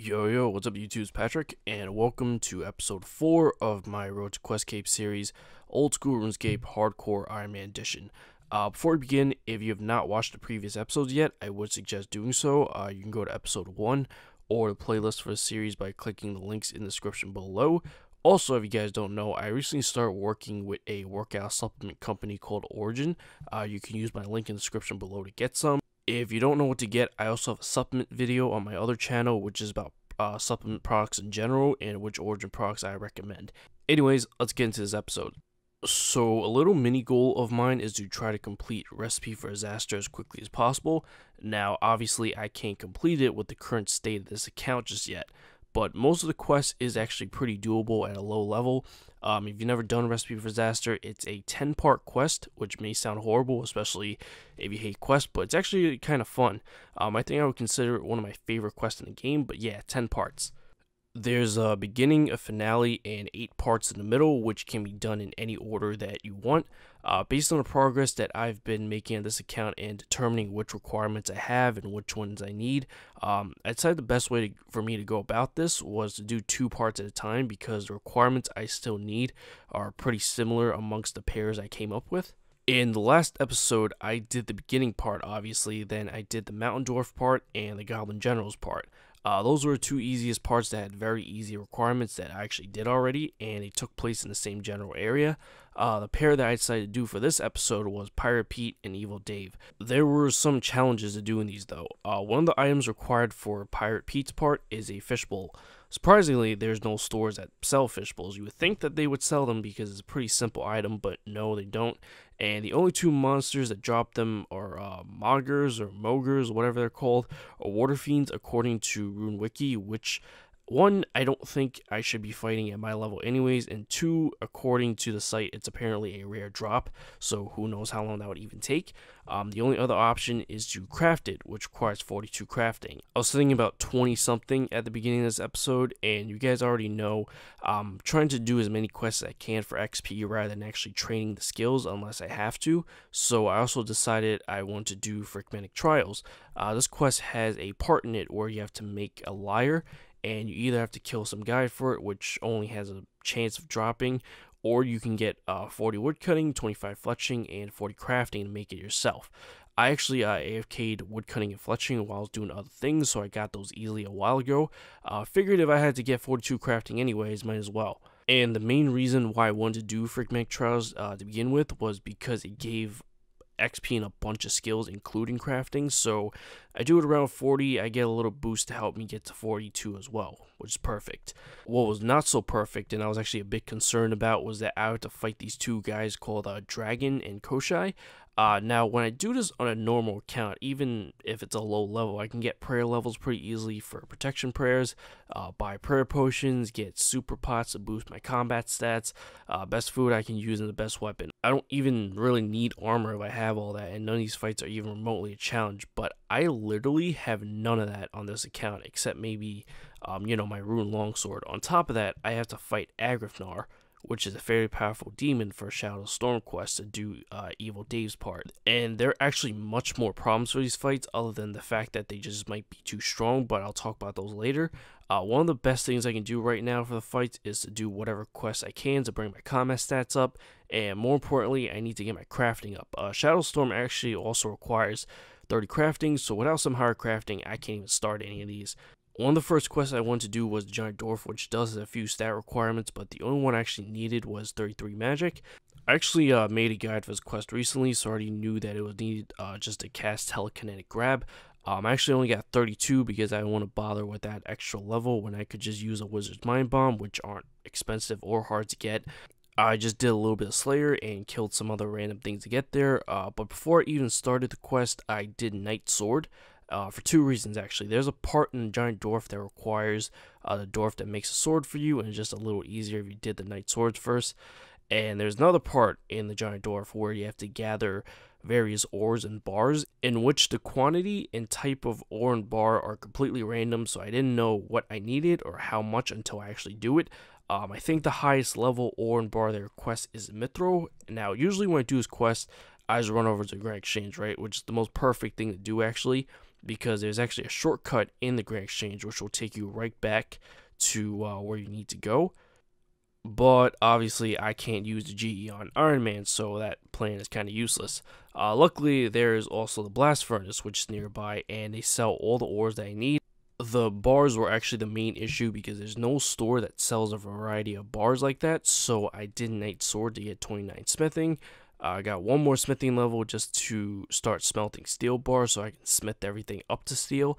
Yo, what's up YouTube? It's Patrick, and welcome to episode 4 of my Road to QuestCape series, Old School RuneScape Hardcore Iron Man Edition. Before we begin, if you have not watched the previous episodes yet, I would suggest doing so. You can go to episode 1 or the playlist for the series by clicking the links in the description below. Also, if you guys don't know, I recently started working with a workout supplement company called Origin. You can use my link in the description below to get some. If you don't know what to get, I also have a supplement video on my other channel, which is about supplement products in general and which Origin products I recommend. Anyways, let's get into this episode. So, a little mini goal of mine is to try to complete Recipe for Disaster as quickly as possible. Now, obviously, I can't complete it with the current state of this account just yet, but most of the quest is actually pretty doable at a low level. If you've never done Recipe for Disaster, it's a 10-part quest, which may sound horrible, especially if you hate quests, but it's actually kind of fun. I think I would consider it one of my favorite quests in the game, but yeah, 10 parts. There's a beginning, a finale, and 8 parts in the middle, which can be done in any order that you want. Based on the progress that I've been making on this account and determining which requirements I have and which ones I need, I decided the best way for me to go about this was to do 2 parts at a time, because the requirements I still need are pretty similar amongst the pairs I came up with. In the last episode, I did the beginning part, obviously, then I did the Mountain Dwarf part and the Goblin Generals part. Those were the 2 easiest parts that had very easy requirements that I actually did already, and they took place in the same general area. The pair that I decided to do for this episode was Pirate Pete and Evil Dave. There were some challenges to doing these though. One of the items required for Pirate Pete's part is a fishbowl. Surprisingly, there's no stores that sell fishbowls. You would think that they would sell them because it's a pretty simple item, but no, they don't. And the only 2 monsters that drop them are Moggers or Mogers, whatever they're called, or Water Fiends, according to RuneWiki, which, 1, I don't think I should be fighting at my level anyways, and 2, according to the site, it's apparently a rare drop, so who knows how long that would even take. The only other option is to craft it, which requires 42 crafting. I was thinking about 20 something at the beginning of this episode, and you guys already know I'm trying to do as many quests as I can for XP rather than actually training the skills unless I have to. So I also decided I want to do Fremennik Trials. This quest has a part in it where you have to make a lyre, and you either have to kill some guy for it, which only has a chance of dropping, or you can get 40 woodcutting, 25 fletching, and 40 crafting to make it yourself. I actually AFK'd woodcutting and fletching while I was doing other things, so I got those easily a while ago. Figured if I had to get 42 crafting anyways, might as well. And the main reason why I wanted to do Fremennik Trials to begin with was because it gave XP and a bunch of skills, including crafting. So I do it around 40, I get a little boost to help me get to 42 as well, which is perfect. What was not so perfect, and I was actually a bit concerned about, was that I had to fight these 2 guys called Dragon and Koshai. Now, when I do this on a normal account, even if it's a low level, I can get prayer levels pretty easily for protection prayers, buy prayer potions, get super pots to boost my combat stats, best food I can use, and the best weapon. I don't even really need armor if I have all that, and none of these fights are even remotely a challenge, but I literally have none of that on this account, except maybe, my Rune Longsword. On top of that, I have to fight Agrifnar, which is a very powerful demon for Shadow Storm quest to do Evil Dave's part. And there are actually much more problems for these fights other than the fact that they just might be too strong, but I'll talk about those later. One of the best things I can do right now for the fights is to do whatever quests I can to bring my combat stats up, and more importantly, I need to get my crafting up. Shadow Storm actually also requires 30 crafting, so without some higher crafting, I can't even start any of these. One of the first quests I wanted to do was the Giant Dwarf, which does have a few stat requirements, but the only one I actually needed was 33 magic. I actually made a guide for this quest recently, so I already knew that it was needed just to cast Telekinetic Grab. I actually only got 32 because I don't want to bother with that extra level when I could just use a Wizard's Mind Bomb, which aren't expensive or hard to get. I just did a little bit of Slayer and killed some other random things to get there, but before I even started the quest, I did Knight Sword. For 2 reasons actually. There's a part in the Giant Dwarf that requires the dwarf that makes a sword for you, and it's just a little easier if you did the Knight Swords first. And there's another part in the Giant Dwarf where you have to gather various ores and bars, in which the quantity and type of ore and bar are completely random, so I didn't know what I needed or how much until I actually do it. I think the highest level ore and bar they request is Mithril. Now, usually when I do this quest, I just run over to the Grand Exchange, right, which is the most perfect thing to do actually, because there's actually a shortcut in the Grand Exchange which will take you right back to where you need to go. But obviously I can't use the GE on Iron Man, so that plan is kind of useless. Luckily, there is also the Blast Furnace, which is nearby, and they sell all the ores that I need. The bars were actually the main issue because there's no store that sells a variety of bars like that, so I did Knight Sword to get 29 smithing. I got one more smithing level just to start smelting steel bars so I can smith everything up to steel.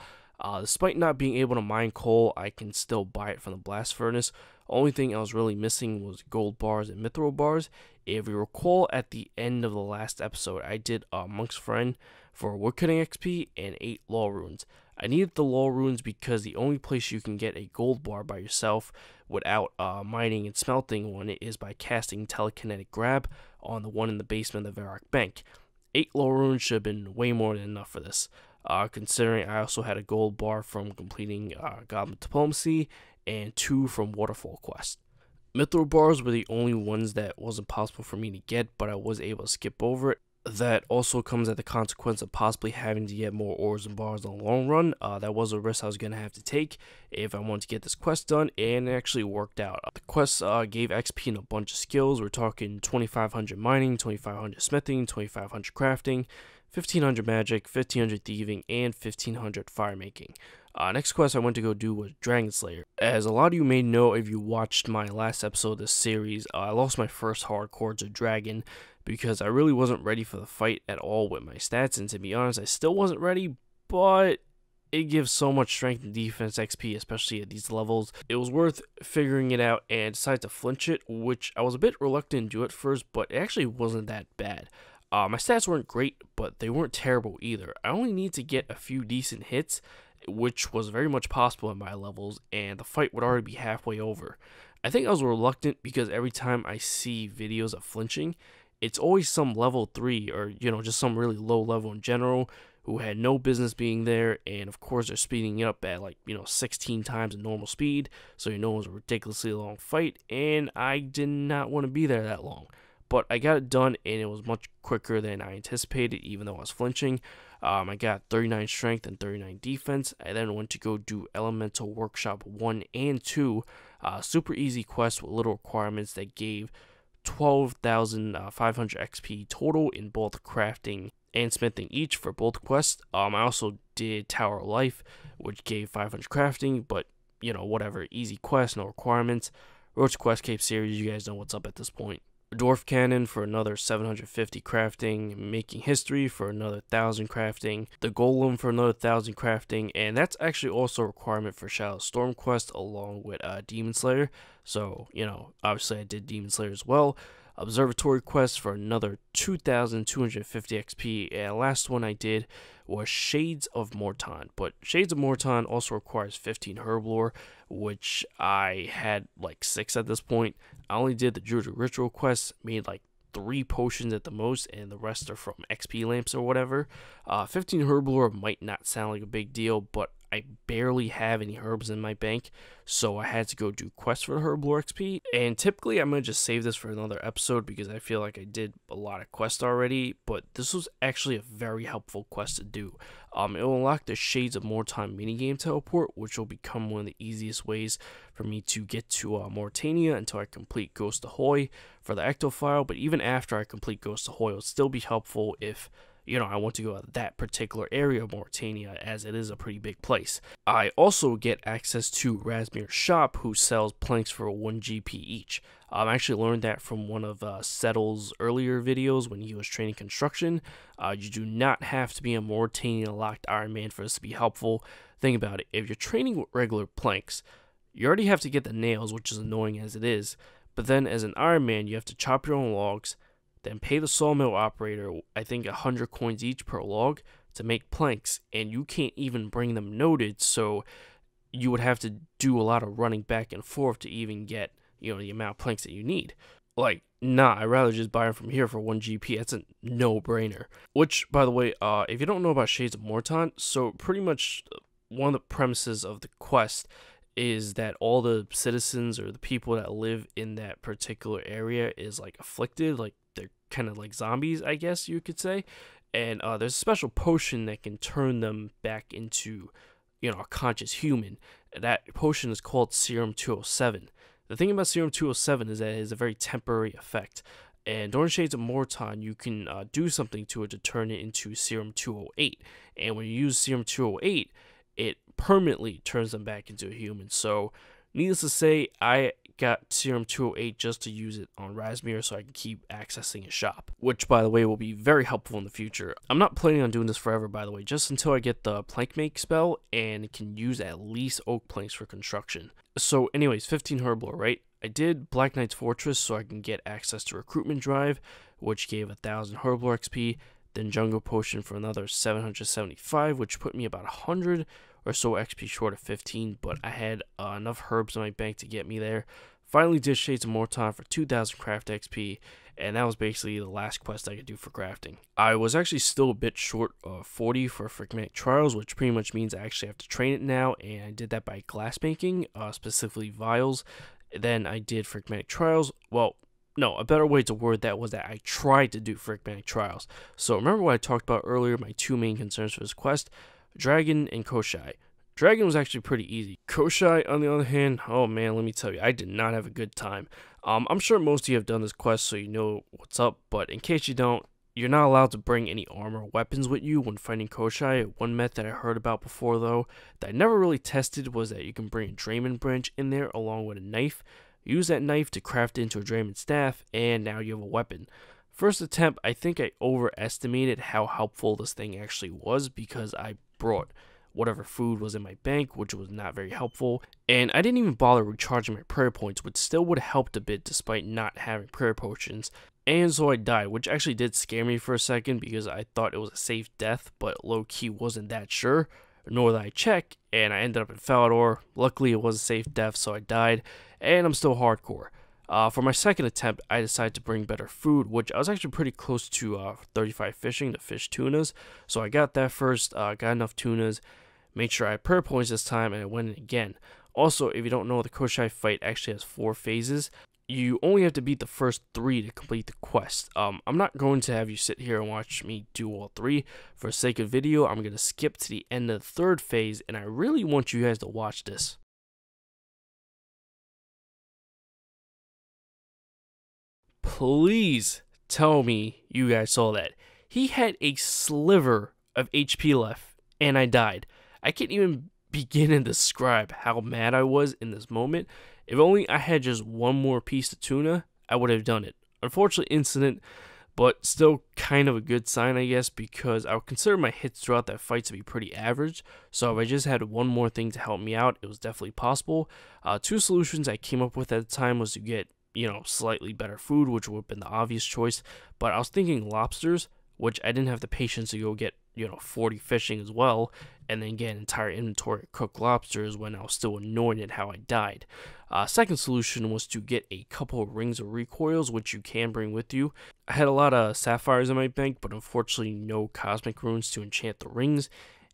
Despite not being able to mine coal, I can still buy it from the Blast Furnace. Only thing I was really missing was gold bars and mithril bars. If you recall, at the end of the last episode, I did Monk's Friend for woodcutting XP and 8 law runes. I needed the law runes because the only place you can get a gold bar by yourself without mining and smelting one is by casting telekinetic grab on the one in the basement of the Varrock Bank. 8 law runes should have been way more than enough for this, considering I also had a gold bar from completing Goblin Diplomacy and 2 from Waterfall Quest. Mithril bars were the only ones that wasn't possible for me to get, but I was able to skip over it. That also comes at the consequence of possibly having to get more ores and bars in the long run. That was a risk I was going to have to take if I wanted to get this quest done, and it actually worked out. The quest gave XP and a bunch of skills. We're talking 2500 mining, 2500 smithing, 2500 crafting, 1500 magic, 1500 thieving, and 1500 fire making. Next quest I went to go do was Dragon Slayer. As a lot of you may know if you watched my last episode of this series, I lost my first hardcore to Dragon because I really wasn't ready for the fight at all with my stats, and to be honest, I still wasn't ready, but it gives so much strength and defense XP, especially at these levels. It was worth figuring it out and decided to flinch it, which I was a bit reluctant to do at first, but it actually wasn't that bad. My stats weren't great, but they weren't terrible either. I only need to get a few decent hits, which was very much possible in my levels, and the fight would already be halfway over. I think I was reluctant because every time I see videos of flinching, it's always some level 3 or, just some really low level in general who had no business being there, and of course they're speeding up at 16 times the normal speed, so it was a ridiculously long fight, and I did not want to be there that long. But I got it done, and it was much quicker than I anticipated, even though I was flinching. I got 39 strength and 39 defense. I then went to go do Elemental Workshop 1 and 2. Super easy quest with little requirements that gave 12,500 XP total in both crafting and smithing each for both quests. I also did Tower of Life, which gave 500 crafting, but, whatever. Easy quest, no requirements. Road to QuestCape series, you guys know what's up at this point. Dwarf Cannon for another 750 crafting, Making History for another 1000 crafting, the Golem for another 1000 crafting, and that's actually also a requirement for Shadow Storm quest along with Demon Slayer. So, obviously I did Demon Slayer as well. Observatory quest for another 2250 XP, and last one I did was Shades of Morton, but Shades of Morton also requires 15 herb lore, which I had 6 at this point. I only did the Druid Ritual quest, made 3 potions at the most, and the rest are from XP lamps or whatever. 15 herb lore might not sound like a big deal, but I barely have any herbs in my bank, so I had to go do quests for the herb lore XP. And typically I'm going to just save this for another episode because I feel like I did a lot of quests already, but this was actually a very helpful quest to do. It will unlock the Shades of Morton minigame teleport, which will become one of the easiest ways for me to get to Mortania until I complete Ghost Ahoy for the Ectofile. But even after I complete Ghost Ahoy, it will still be helpful if I want to go to that particular area of Mortania, as it is a pretty big place. I also get access to Razmir's shop, who sells planks for 1 GP each. I actually learned that from one of Settle's earlier videos when he was training construction. You do not have to be a Mortania locked Iron Man for this to be helpful. Think about it. If you're training with regular planks, you already have to get the nails, which is annoying as it is. But then as an Iron Man, you have to chop your own logs, then pay the sawmill operator, I think 100 coins each per log, to make planks, and you can't even bring them noted, so you would have to do a lot of running back and forth to even get, the amount of planks that you need. I'd rather just buy them from here for 1 GP. That's a no-brainer. Which, by the way, if you don't know about Shades of Morton, so pretty much one of the premises of the quest is that all the citizens or the people that live in that particular area is afflicted, they're kind of like zombies, I guess you could say, and there's a special potion that can turn them back into, a conscious human. That potion is called Serum 207. The thing about Serum 207 is that it has a very temporary effect. And during Shades of Morton, you can do something to it to turn it into Serum 208. And when you use Serum 208, it permanently turns them back into a human. So, needless to say, I got Serum 208 just to use it on Razmir so I can keep accessing his shop, which, by the way, will be very helpful in the future. I'm not planning on doing this forever, by the way, just until I get the Plank Make spell and can use at least oak planks for construction. So anyways, 15 Herblore, right? I did Black Knight's Fortress so I can get access to Recruitment Drive, which gave 1000 Herblore XP, then Jungle Potion for another 775, which put me about 100 or so XP short of 15, but I had enough herbs in my bank to get me there. Finally did Shades of Morton for 2000 craft XP, and that was basically the last quest I could do for crafting. I was actually still a bit short of 40 for Fremennik Trials, which pretty much means I actually have to train it now, and I did that by glass making, specifically vials. Then I did Fremennik Trials. Well, no, a better way to word that was that I tried to do Fremennik Trials. So remember what I talked about earlier, my two main concerns for this quest? Dragon and Koshai. Dragon was actually pretty easy. Koshai, on the other hand, oh man, let me tell you, I did not have a good time. I'm sure most of you have done this quest, so you know what's up, but in case you don't, you're not allowed to bring any armor or weapons with you when fighting Koshai. One method I heard about before, though, that I never really tested was that you can bring a Drayman branch in there along with a knife. Use that knife to craft it into a Drayman staff, and now you have a weapon. First attempt, I think I overestimated how helpful this thing actually was because I brought whatever food was in my bank, which was not very helpful, and I didn't even bother recharging my prayer points, which still would have helped a bit despite not having prayer potions, and so I died, which actually did scare me for a second because I thought it was a safe death, but low-key wasn't that sure, nor did I check, and I ended up in Falador. Luckily it was a safe death, so I died, and I'm still hardcore. For my second attempt, I decided to bring better food, which I was actually pretty close to 35 fishing to fish tunas. So I got that first, got enough tunas, made sure I had prayer points this time, and I went in again. Also, if you don't know, the Koshai fight actually has 4 phases. You only have to beat the first 3 to complete the quest. I'm not going to have you sit here and watch me do all 3. For the sake of video, I'm going to skip to the end of the 3rd phase, and I really want you guys to watch this. Please tell me you guys saw that. He had a sliver of HP left, and I died. I can't even begin to describe how mad I was in this moment. If only I had just one more piece of tuna, I would have done it. Unfortunately, incident, but still kind of a good sign, I guess, because I would consider my hits throughout that fight to be pretty average. So if I just had one more thing to help me out, it was definitely possible. 2 solutions I came up with at the time was to get, slightly better food, which would have been the obvious choice, but I was thinking lobsters, which I didn't have the patience to go get, 40 fishing as well, and then get an entire inventory of cooked lobsters when I was still annoyed at how I died. Second solution was to get a couple of rings of recoils, which you can bring with you. I had a lot of sapphires in my bank, but unfortunately no cosmic runes to enchant the rings,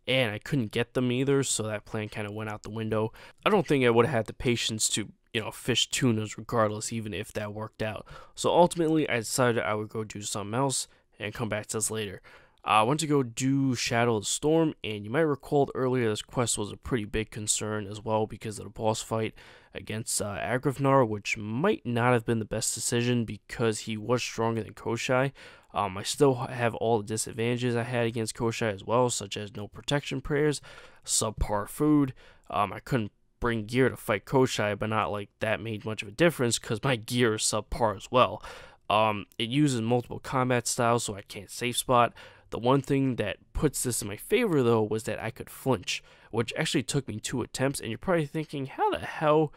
and I couldn't get them either, so that plan kind of went out the window. I don't think I would have had the patience to fish tunas regardless, even if that worked out. So ultimately, I decided I would go do something else and come back to this later. I went to go do Shadow of the Storm, and you might recall earlier this quest was a pretty big concern as well because of the boss fight against Agrafnar, which might not have been the best decision because he was stronger than Koshai. I still have all the disadvantages I had against Koshai as well, such as no protection prayers, subpar food. I couldn't bring gear to fight Koshai, but not like that made much of a difference because my gear is subpar as well. It uses multiple combat styles, so I can't safe spot. The one thing that puts this in my favor, though, was that I could flinch, which actually took me 2 attempts, and you're probably thinking, how the hell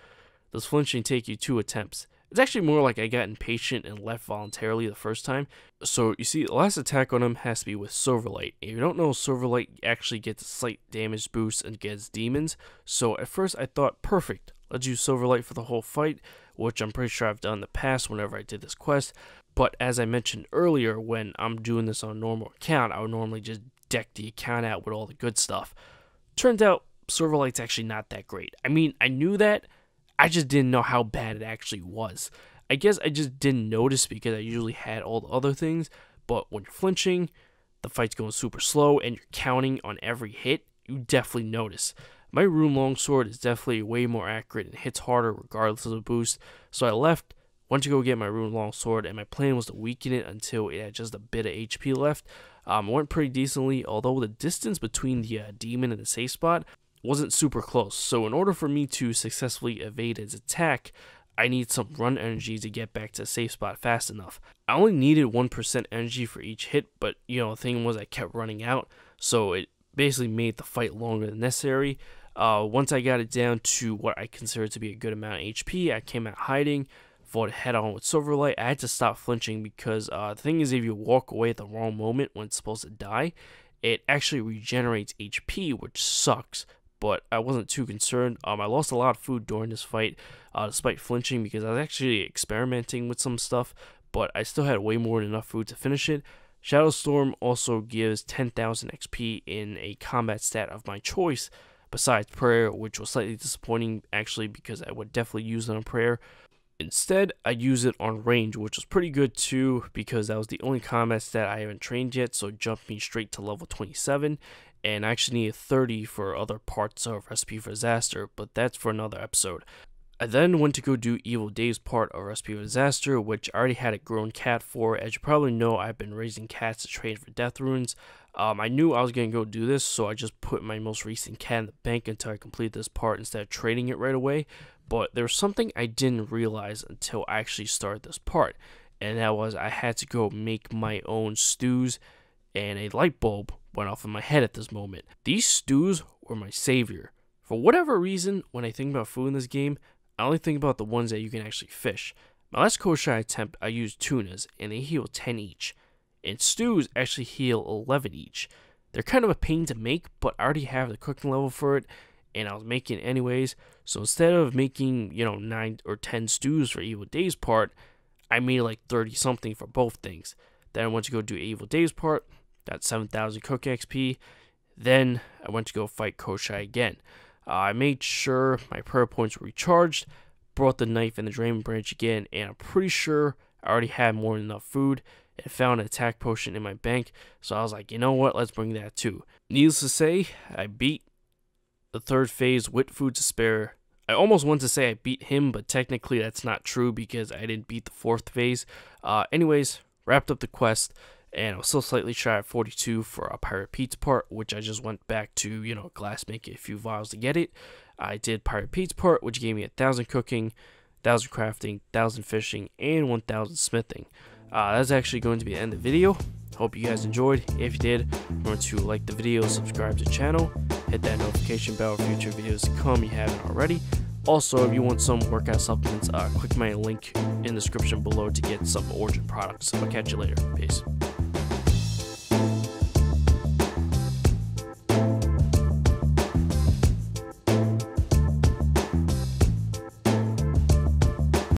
does flinching take you 2 attempts? It's actually more like I got impatient and left voluntarily the first time. So, you see, the last attack on him has to be with Silverlight. If you don't know, Silverlight actually gets a slight damage boost against demons. So, at first, I thought, perfect, let's use Silverlight for the whole fight, which I'm pretty sure I've done in the past whenever I did this quest. But as I mentioned earlier, when I'm doing this on a normal account, I would normally just deck the account out with all the good stuff. Turns out, Silverlight's actually not that great. I mean, I knew that, I just didn't know how bad it actually was. I guess I just didn't notice because I usually had all the other things, but when you're flinching, the fight's going super slow and you're counting on every hit, you definitely notice. My rune longsword is definitely way more accurate and hits harder regardless of the boost, so I went to go get my rune longsword, and my plan was to weaken it until it had just a bit of HP left. It went pretty decently, although the distance between the demon and the safe spot wasn't super close, so in order for me to successfully evade his attack, I need some run energy to get back to the safe spot fast enough. I only needed 1% energy for each hit, but the thing was I kept running out, so it basically made the fight longer than necessary. Once I got it down to what I considered to be a good amount of HP, I came out hiding, fought head on with Silverlight. I had to stop flinching because the thing is, if you walk away at the wrong moment when it's supposed to die, it actually regenerates HP, which sucks. But I wasn't too concerned. I lost a lot of food during this fight, despite flinching, because I was actually experimenting with some stuff, but I still had way more than enough food to finish it. Shadowstorm also gives 10,000 XP in a combat stat of my choice, besides prayer, which was slightly disappointing actually, because I would definitely use it on prayer. Instead, I use it on range, which was pretty good too, because that was the only combat stat I haven't trained yet, so it jumped me straight to level 27, and I actually needed 30 for other parts of Recipe for Disaster, but that's for another episode. I then went to go do Evil Days part of Recipe for Disaster, which I already had a grown cat for. As you probably know, I've been raising cats to train for death runes. I knew I was going to go do this, so I just put my most recent cat in the bank until I complete this part instead of trading it right away. But there was something I didn't realize until I actually started this part, and that was I had to go make my own stews, and a light bulb went off in my head at this moment. These stews were my savior. For whatever reason, when I think about food in this game, I only think about the ones that you can actually fish. My last Koshai attempt, I used tunas, and they heal 10 each. And stews actually heal 11 each. They're kind of a pain to make, but I already have the cooking level for it, and I was making it anyways. So instead of making, 9 or 10 stews for Evil Days part, I made like 30 something for both things. Then I went to go do Evil Days part, got 7,000 cook XP. Then I went to go fight Koshai again. I made sure my prayer points were recharged, brought the knife and the Dragon Branch again, and I'm pretty sure I already had more than enough food, and found an attack potion in my bank, so I was like, you know what, let's bring that too. Needless to say, I beat the third phase with food to spare. I almost want to say I beat him, but technically that's not true because I didn't beat the fourth phase. Anyways, wrapped up the quest, and I was still slightly shy of 42 for a Pirate Pete's part, which I just went back to, glass making a few vials to get it. I did Pirate Pete's part, which gave me 1,000 cooking, 1,000 crafting, 1,000 fishing, and 1,000 smithing. That's actually going to be the end of the video. Hope you guys enjoyed. If you did, remember to like the video, subscribe to the channel, hit that notification bell for future videos to come if you haven't already. Also, if you want some workout supplements, click my link in the description below to get some Origin products. I'll catch you later. Peace.